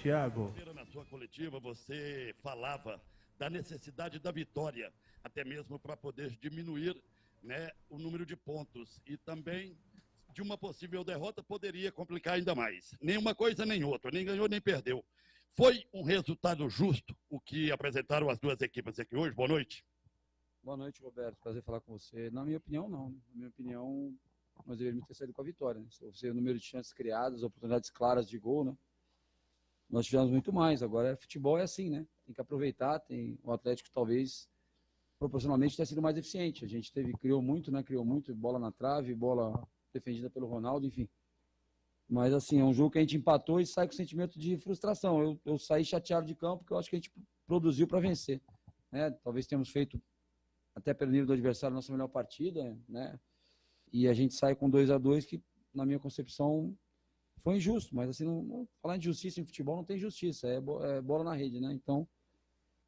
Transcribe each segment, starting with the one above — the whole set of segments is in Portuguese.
Thiago. Na sua coletiva, você falava da necessidade da vitória, até mesmo para poder diminuir, né, o número de pontos. E também, de uma possível derrota, poderia complicar ainda mais. Nenhuma coisa nem outra, nem ganhou nem perdeu. Foi um resultado justo o que apresentaram as duas equipes aqui hoje? Boa noite. Boa noite, Roberto. Prazer falar com você. Na minha opinião, não. Na minha opinião, nós deveríamos ter saído com a vitória. Né? Se você o número de chances criadas, oportunidades claras de gol, né? Nós tivemos muito mais. Agora, futebol é assim, né? Tem que aproveitar. O Atlético talvez, proporcionalmente, tenha sido mais eficiente. A gente criou muito, né? Criou muito, bola na trave, bola defendida pelo Ronaldo, enfim. Mas, assim, é um jogo que a gente empatou e sai com sentimento de frustração. Eu saí chateado de campo porque eu acho que a gente produziu para vencer. Né? Talvez tenhamos feito, até pelo nível do adversário, nossa melhor partida, né? E a gente sai com 2-2 que, na minha concepção, foi injusto. Mas, assim, não falar de justiça em futebol não tem justiça, é bola na rede, né? Então,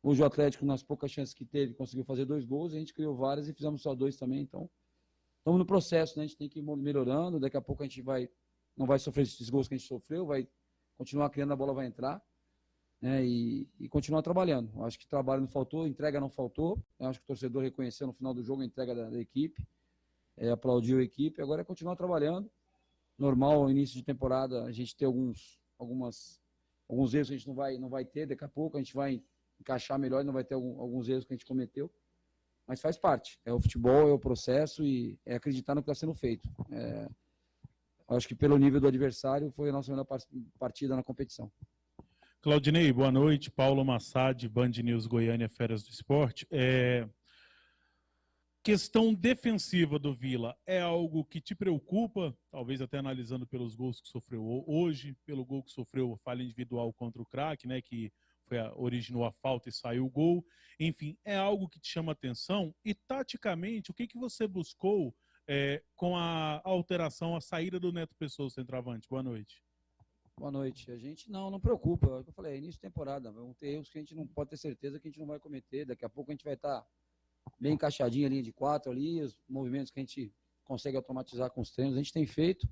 hoje o Atlético, nas poucas chances que teve, conseguiu fazer 2 gols, a gente criou várias e fizemos só 2 também. Então, estamos no processo, né? A gente tem que ir melhorando, daqui a pouco a gente não vai sofrer esses gols que a gente sofreu, vai continuar criando, a bola vai entrar. Né, e continuar trabalhando. Eu acho que trabalho não faltou, entrega não faltou. Eu acho que o torcedor reconheceu no final do jogo a entrega da equipe, aplaudiu a equipe. Agora é continuar trabalhando. Normal, início de temporada, a gente ter alguns erros que a gente não vai ter. Daqui a pouco a gente vai encaixar melhor e não vai ter alguns erros que a gente cometeu. Mas faz parte. É o futebol, é o processo e é acreditar no que está sendo feito. Acho que pelo nível do adversário foi a nossa melhor partida na competição. Claudinei, boa noite. Paulo Massad, Band News Goiânia, Feras do Esporte. Questão defensiva do Vila é algo que te preocupa, talvez até analisando pelos gols que sofreu hoje, pelo gol que sofreu a falha individual contra o Craque, né, que originou a falta e saiu o gol. Enfim, é algo que te chama atenção? E taticamente, o que você buscou com a alteração, a saída do Neto Pessoa, centroavante? Boa noite. Boa noite. A gente não preocupa. Eu falei, é início de temporada. Vão ter erros que a gente não pode ter certeza que a gente não vai cometer. Daqui a pouco a gente vai estar bem encaixadinho ali de 4 ali, os movimentos que a gente consegue automatizar com os treinos, a gente tem feito.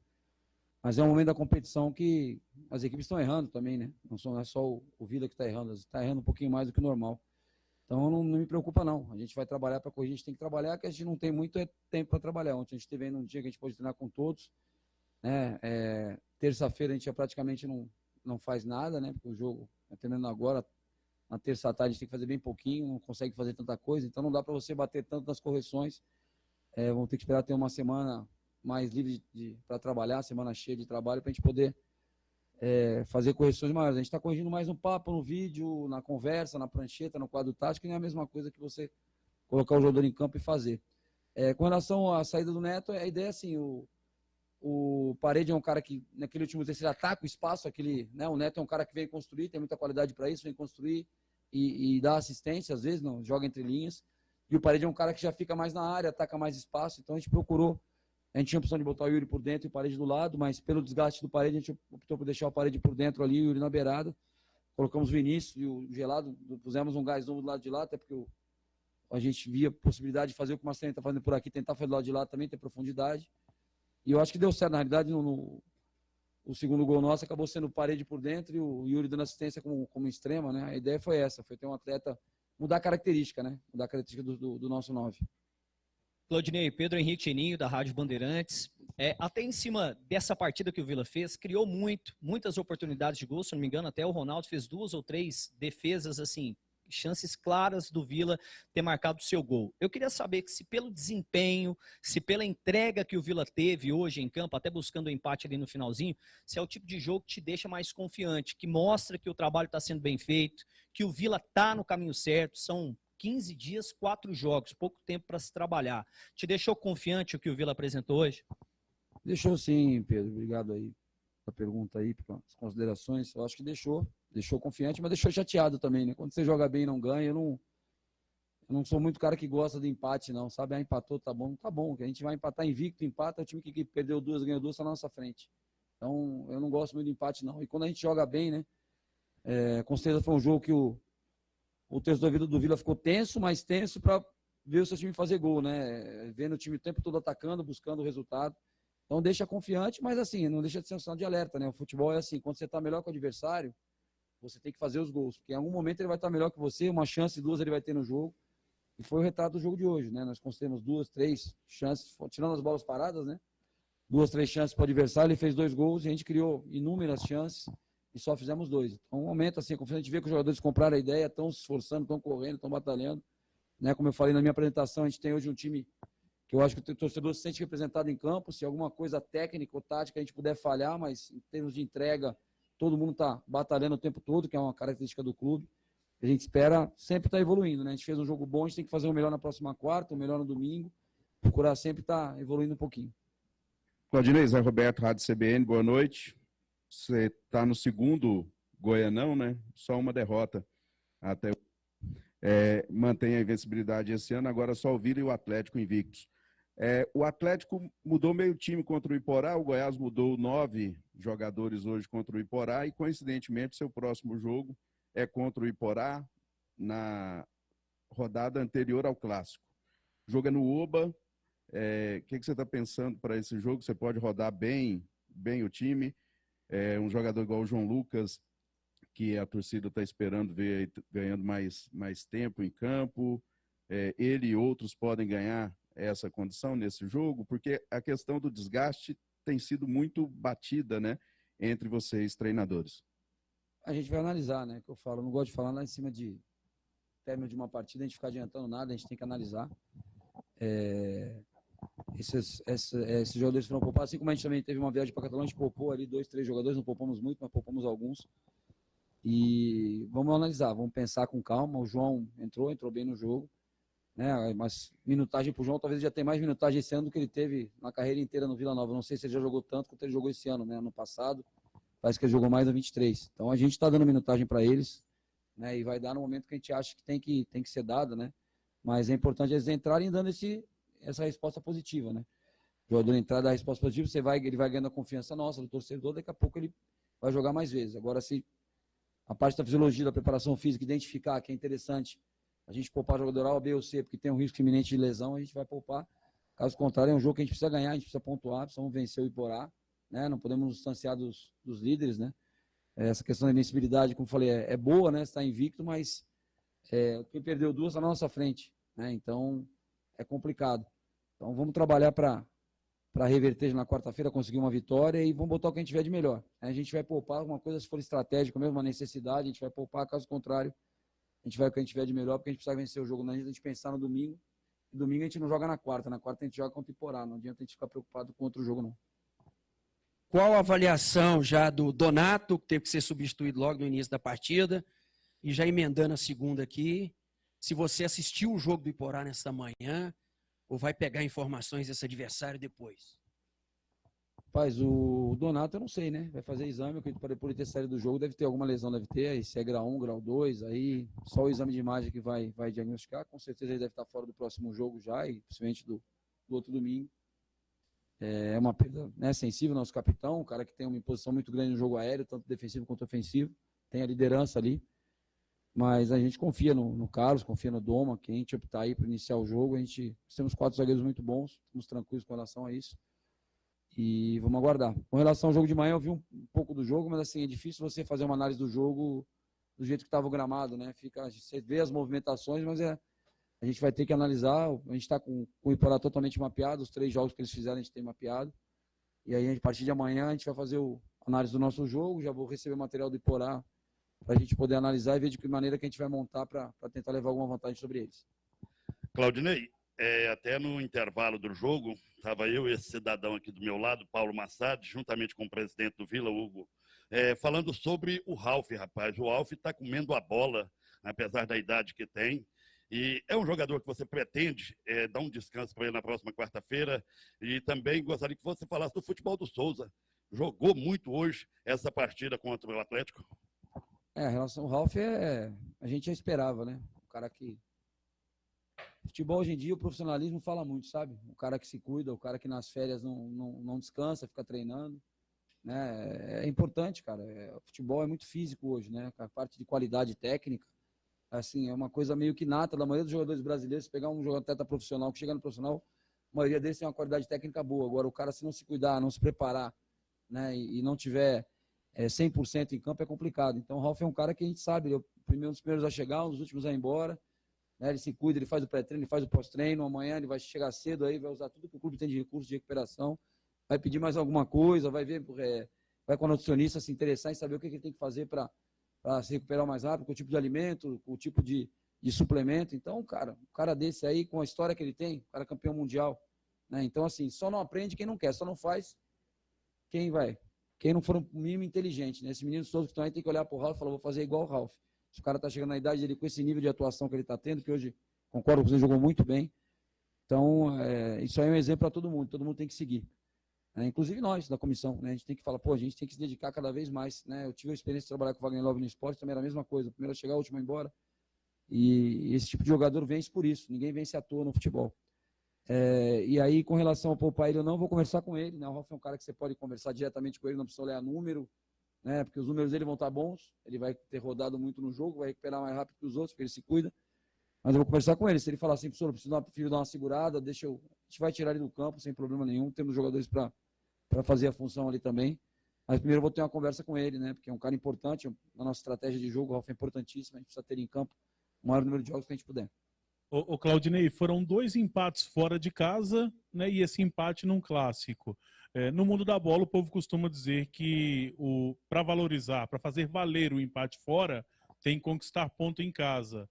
Mas é um momento da competição que as equipes estão errando também, né? Não é só o Vila que está errando, está errando um pouquinho mais do que o normal. Então não me preocupa não. A gente vai trabalhar para corrigir, a gente tem que trabalhar, que a gente não tem muito tempo para trabalhar. Ontem a gente teve um dia que a gente pode treinar com todos, né? Terça-feira a gente já praticamente não faz nada, né? Porque o jogo está terminando agora. Na terça à tarde a gente tem que fazer bem pouquinho, não consegue fazer tanta coisa, então não dá para você bater tanto nas correções. Vamos ter que esperar ter uma semana mais livre para trabalhar, semana cheia de trabalho, para a gente poder fazer correções maiores. A gente está corrigindo mais no papo, no vídeo, na conversa, na prancheta, no quadro tático, que não é a mesma coisa que você colocar o jogador em campo e fazer. Com relação à saída do Neto, a ideia é assim, o Parede é um cara que, naquele último terceiro, ataca o espaço, né? O Neto é um cara que vem construir, tem muita qualidade para isso, vem construir e dá assistência, às vezes, não joga entre linhas. E o Parede é um cara que já fica mais na área, ataca mais espaço, então a gente tinha a opção de botar o Yuri por dentro e o Parede do lado, mas pelo desgaste do Parede, a gente optou por deixar o Parede por dentro ali, o Yuri na beirada. Colocamos o Vinícius e o Gelado, pusemos um gás novo do lado de lá, até porque a gente via possibilidade de fazer o que o Marcelinho está fazendo por aqui, tentar fazer do lado de lá também, ter profundidade. E eu acho que deu certo. Na realidade, o segundo gol nosso acabou sendo o Parede por dentro e o Yuri dando assistência como extrema, né? A ideia foi essa, foi ter um atleta, mudar a característica, né? Mudar a característica do nosso 9. Claudinei, Pedro Henrique Cheninho, da Rádio Bandeirantes. Até em cima dessa partida que o Vila fez, criou muitas oportunidades de gol, se não me engano, até o Ronaldo fez 2 ou 3 defesas, assim, chances claras do Vila ter marcado o seu gol. Eu queria saber se pelo desempenho, se pela entrega que o Vila teve hoje em campo, até buscando o empate ali no finalzinho, se é o tipo de jogo que te deixa mais confiante, que mostra que o trabalho está sendo bem feito, que o Vila está no caminho certo, são 15 dias, 4 jogos, pouco tempo para se trabalhar. Te deixou confiante o que o Vila apresentou hoje? Deixou sim, Pedro. Obrigado aí pela pergunta aí, pelas considerações. Eu acho que deixou confiante, mas deixou chateado também, né? Quando você joga bem e não ganha, eu não sou muito cara que gosta de empate, não, sabe? Empatou, tá bom, a gente vai empatar invicto, empata, o time que perdeu 2, ganhou 2, está na nossa frente. Então, eu não gosto muito de empate, não. E quando a gente joga bem, né? Com certeza foi um jogo que o torcedor do Vila ficou mais tenso para ver o seu time fazer gol, né? Vendo o time o tempo todo atacando, buscando o resultado. Então deixa confiante, mas assim, não deixa de ser um sinal de alerta, né? O futebol é assim, quando você está melhor que o adversário, você tem que fazer os gols, porque em algum momento ele vai estar melhor que você, uma chance, 2 ele vai ter no jogo, e foi o retrato do jogo de hoje, né? Nós conseguimos 2, 3 chances, tirando as bolas paradas, né? 2, 3 chances para o adversário, ele fez 2 gols, e a gente criou inúmeras chances, e só fizemos 2. Então, um momento assim, a gente vê que os jogadores compraram a ideia, estão se esforçando, estão correndo, estão batalhando, né? Como eu falei na minha apresentação, a gente tem hoje um time que eu acho que o torcedor se sente representado em campo, se alguma coisa técnica ou tática a gente puder falhar, mas em termos de entrega, todo mundo está batalhando o tempo todo, que é uma característica do clube. A gente espera sempre estar evoluindo, né? A gente fez um jogo bom, a gente tem que fazer o melhor na próxima quarta, o melhor no domingo, procurar sempre estar evoluindo um pouquinho. Claudinei, Zé Roberto, Rádio CBN, boa noite. Você está no segundo Goianão, né? Só uma derrota até mantém a invencibilidade esse ano, agora só o Vila e o Atlético invictos. O Atlético mudou meio time contra o Iporá, o Goiás mudou 9 jogadores hoje contra o Iporá e, coincidentemente, seu próximo jogo é contra o Iporá na rodada anterior ao Clássico. Joga no Oba. O que você está pensando para esse jogo? Você pode rodar bem o time. Um jogador igual o João Lucas, que a torcida está esperando ver ganhando mais tempo em campo. Ele e outros podem ganhar essa condição nesse jogo, porque a questão do desgaste tem sido muito batida, né, entre vocês, treinadores. A gente vai analisar, né, que eu falo, eu não gosto de falar lá em cima de término de uma partida, a gente ficar adiantando nada, a gente tem que analisar. Esses jogadores foram poupados, assim como a gente também teve uma viagem para Catalão, a gente poupou ali 2, 3 jogadores, não poupamos muito, mas poupamos alguns. E vamos analisar, vamos pensar com calma. O João entrou bem no jogo, né? Mas minutagem para o João, talvez ele já tenha mais minutagem esse ano do que ele teve na carreira inteira no Vila Nova. Não sei se ele já jogou tanto quanto ele jogou esse ano, né? Ano passado, parece que ele jogou mais no 23. Então a gente está dando minutagem para eles, né? E vai dar no momento que a gente acha que tem que ser dada, né? Mas é importante eles entrarem dando essa resposta positiva, né? O jogador entrar da resposta positiva, ele vai ganhando a confiança nossa, do torcedor, daqui a pouco ele vai jogar mais vezes. Agora, se a parte da fisiologia, da preparação física, identificar que é interessante a gente poupar jogador A, B ou C, porque tem um risco iminente de lesão, a gente vai poupar. Caso contrário, é um jogo que a gente precisa ganhar, a gente precisa pontuar, precisamos vencer o Iporá, né? Não podemos nos distanciar dos líderes, né? Essa questão da invencibilidade, como eu falei, é boa, né? Está invicto, mas quem perdeu 2 está na nossa frente, né? Então, é complicado. Então, vamos trabalhar para reverter na quarta-feira, conseguir uma vitória e vamos botar o que a gente tiver de melhor. A gente vai poupar alguma coisa, se for estratégico mesmo, uma necessidade, a gente vai poupar, caso contrário, a gente vai o que a gente tiver de melhor, porque a gente precisa vencer o jogo, não adianta a gente pensar no domingo, e domingo a gente não joga na quarta a gente joga contra o Iporá, não adianta a gente ficar preocupado com outro jogo, não. Qual a avaliação já do Donato, que teve que ser substituído logo no início da partida, e já emendando a segunda aqui, se você assistiu o jogo do Iporá nesta manhã, ou vai pegar informações desse adversário depois? Rapaz, o Donato eu não sei, né? Vai fazer exame, acredito que por ele ter saído do jogo, deve ter alguma lesão, deve ter, aí se é grau 1, grau 2, aí só o exame de imagem que vai diagnosticar, com certeza ele deve estar fora do próximo jogo já, e principalmente do outro domingo. É uma perda, né, sensível, nosso capitão, um cara que tem uma imposição muito grande no jogo aéreo, tanto defensivo quanto ofensivo, tem a liderança ali, mas a gente confia no Carlos, confia no Doma, quem a gente optar aí para iniciar o jogo, temos 4 zagueiros muito bons, estamos tranquilos com relação a isso, e vamos aguardar. Com relação ao jogo de manhã, eu vi um pouco do jogo, mas assim, é difícil você fazer uma análise do jogo do jeito que estava o gramado, né? Você vê as movimentações, mas a gente vai ter que analisar. A gente está com o Iporá totalmente mapeado, os 3 jogos que eles fizeram a gente tem mapeado, e aí a partir de amanhã a gente vai fazer a análise do nosso jogo, já vou receber material do Iporá para a gente poder analisar e ver de que maneira que a gente vai montar para tentar levar alguma vantagem sobre eles. Claudinei, até no intervalo do jogo, estava eu e esse cidadão aqui do meu lado, Paulo Massad, juntamente com o presidente do Vila, Hugo, falando sobre o Ralf, rapaz. O Ralf está comendo a bola, apesar da idade que tem, e é um jogador que você pretende dar um descanso para ele na próxima quarta-feira, e também gostaria que você falasse do futebol do Souza. Jogou muito hoje essa partida contra o Atlético? Em relação ao Ralf, a gente já esperava, né? O cara que... Futebol hoje em dia, o profissionalismo fala muito, sabe? O cara que se cuida, o cara que nas férias não descansa, fica treinando, né? É importante, cara. O futebol é muito físico hoje, né? A parte de qualidade técnica, assim, é uma coisa meio que nata da maioria dos jogadores brasileiros. Se pegar um jogador profissional que chega no profissional, a maioria deles tem uma qualidade técnica boa. Agora, o cara, se não se cuidar, não se preparar, né? E não tiver 100% em campo é complicado. Então o Ralf é um cara que a gente sabe, ele é um dos primeiros a chegar, um dos últimos a ir embora, né? Ele se cuida, ele faz o pré-treino, ele faz o pós-treino, amanhã ele vai chegar cedo aí, vai usar tudo que o clube tem de recursos de recuperação, vai pedir mais alguma coisa, vai ver, vai com a nutricionista se interessar em saber o que ele tem que fazer para se recuperar mais rápido, com o tipo de alimento, com o tipo de suplemento. Então, um cara desse aí, com a história que ele tem, um cara campeão mundial, né? Então, assim, só não aprende quem não quer, só não faz quem não for um mínimo inteligente, né? Esses meninos todos que estão aí tem que olhar para o Ralf e falar, vou fazer igual o Ralf. Se o cara está chegando na idade dele com esse nível de atuação que ele está tendo, que hoje, concordo com você, jogou muito bem. Então, isso aí é um exemplo para todo mundo tem que seguir. Inclusive nós, da comissão, né? A gente tem que falar, a gente tem que se dedicar cada vez mais, né? Eu tive a experiência de trabalhar com o Wagner Love no esporte, também era a mesma coisa, o primeiro a chegar, o último a ir embora. E esse tipo de jogador vence por isso, ninguém vence à toa no futebol. E aí, com relação a poupar ele ou não, vou conversar com ele, né? O Ralf é um cara que você pode conversar diretamente com ele, não precisa olhar número, né? Porque os números dele vão estar bons, ele vai ter rodado muito no jogo, vai recuperar mais rápido que os outros, porque ele se cuida. Mas eu vou conversar com ele, se ele falar assim, professor, eu preciso dar uma segurada, a gente vai tirar ele do campo sem problema nenhum, temos jogadores para fazer a função ali também. Mas primeiro eu vou ter uma conversa com ele, né? Porque é um cara importante, na nossa estratégia de jogo, o Ralf é importantíssimo, a gente precisa ter ele em campo o maior número de jogos que a gente puder. Ô Claudinei, foram 2 empates fora de casa, né, e esse empate num clássico. No mundo da bola, o povo costuma dizer que para valorizar, para fazer valer o empate fora, tem que conquistar ponto em casa.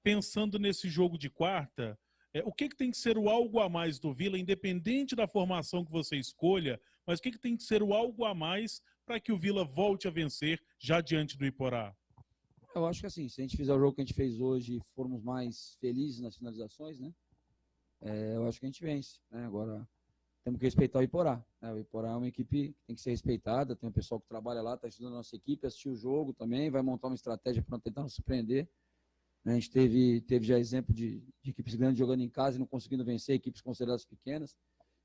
Pensando nesse jogo de quarta, o que tem que ser o algo a mais do Vila, independente da formação que você escolha, mas o que tem que ser o algo a mais para que o Vila volte a vencer já diante do Iporá? Eu acho que assim, se a gente fizer o jogo que a gente fez hoje e formos mais felizes nas finalizações, né? Eu acho que a gente vence, né? Agora, temos que respeitar o Iporá, né? O Iporá é uma equipe que tem que ser respeitada, tem um pessoal que trabalha lá, está estudando a nossa equipe, assistiu o jogo também, vai montar uma estratégia para tentar nos surpreender. A gente teve já exemplo de equipes grandes jogando em casa e não conseguindo vencer equipes consideradas pequenas.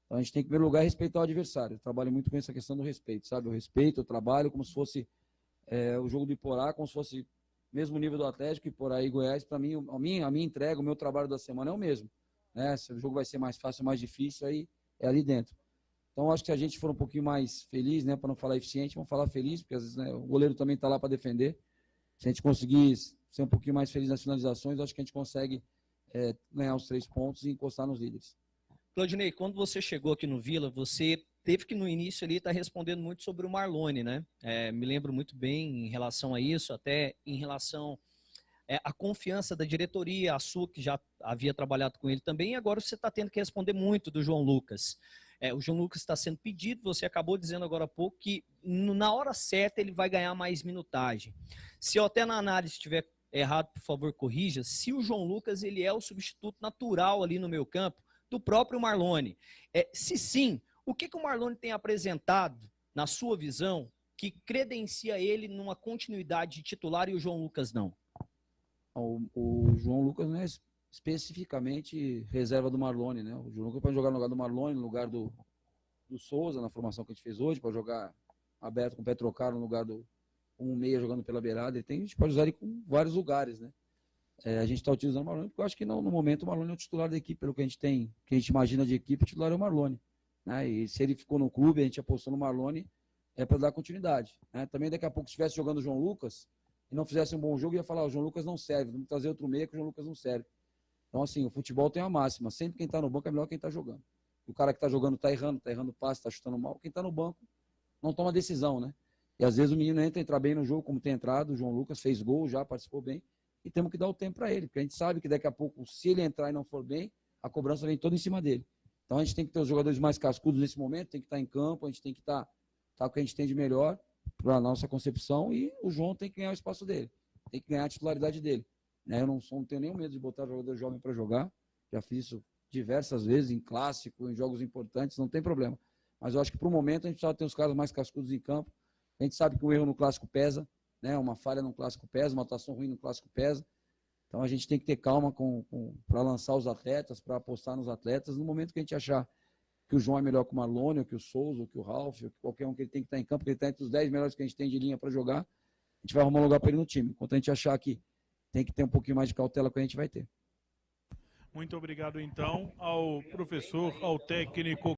Então a gente tem que, em primeiro lugar, respeitar o adversário. Eu trabalho muito com essa questão do respeito, sabe? Eu respeito, eu trabalho como se fosse o jogo do Iporá, como se fosse mesmo nível do Atlético, Iporá e Goiás. Para mim, a minha entrega, o meu trabalho da semana é o mesmo, né? Se o jogo vai ser mais fácil ou mais difícil, aí é ali dentro. Então acho que se a gente for um pouquinho mais feliz, né? Para não falar eficiente, vamos falar feliz, porque às vezes, né, o goleiro também está lá para defender. Se a gente conseguir ser um pouquinho mais feliz nas finalizações, acho que a gente consegue ganhar os 3 pontos e encostar nos líderes. Claudinei, quando você chegou aqui no Vila, você teve que no início ali estar respondendo muito sobre o Marlone, né? Me lembro muito bem em relação a isso, até em relação à confiança da diretoria, a sua que já havia trabalhado com ele também, e agora você está tendo que responder muito do João Lucas. O João Lucas está sendo pedido, você acabou dizendo agora há pouco que na hora certa ele vai ganhar mais minutagem. Se eu até na análise estiver errado, por favor, corrija. Se o João Lucas ele é o substituto natural ali no meio campo do próprio Marlone. Se sim, o que o Marlone tem apresentado, na sua visão, que credencia ele numa continuidade de titular e o João Lucas não? O João Lucas não é especificamente reserva do Marlone, né? O João Lucas pode jogar no lugar do Marlone, no lugar do Souza, na formação que a gente fez hoje, pode jogar aberto com o pé trocado no lugar do meia jogando pela beirada. A gente pode usar ele com vários lugares, né? A gente está utilizando o Marlone porque eu acho que não, no momento o Marlone é o titular da equipe, pelo que a gente tem, que a gente imagina de equipe, o titular é o Marlone, né? E se ele ficou no clube, a gente apostou no Marlone, para dar continuidade, né? Também daqui a pouco, se estivesse jogando o João Lucas e não fizesse um bom jogo, ia falar, o João Lucas não serve, vamos trazer outro meia que o João Lucas não serve. Então, assim, o futebol tem uma máxima, sempre quem está no banco é melhor que quem está jogando. O cara que está jogando está errando passe, está chutando mal, quem está no banco não toma decisão, né? E às vezes o menino entrar bem no jogo, como tem entrado, o João Lucas fez gol, já participou bem, e temos que dar o tempo para ele, porque a gente sabe que daqui a pouco, se ele entrar e não for bem, a cobrança vem toda em cima dele. Então a gente tem que ter os jogadores mais cascudos nesse momento, tem que estar em campo, a gente tem que estar com o que a gente tem de melhor para a nossa concepção, e o João tem que ganhar o espaço dele, tem que ganhar a titularidade dele. Né? Eu não tenho nenhum medo de botar jogador jovem para jogar, já fiz isso diversas vezes, em clássico, em jogos importantes, não tem problema. Mas eu acho que para o momento a gente precisa ter os caras mais cascudos em campo. A gente sabe que um erro no clássico pesa, né? Uma falha no clássico pesa, uma atuação ruim no clássico pesa. Então a gente tem que ter calma para lançar os atletas, para apostar nos atletas. No momento que a gente achar que o João é melhor que o Marlone, ou que o Souza, ou que o Ralf, ou que qualquer um que ele tem que estar em campo, porque ele está entre os 10 melhores que a gente tem de linha para jogar, a gente vai arrumar um lugar para ele no time. Enquanto a gente achar que tem que ter um pouquinho mais de cautela com a gente, vai ter. Muito obrigado, então, ao professor, ao técnico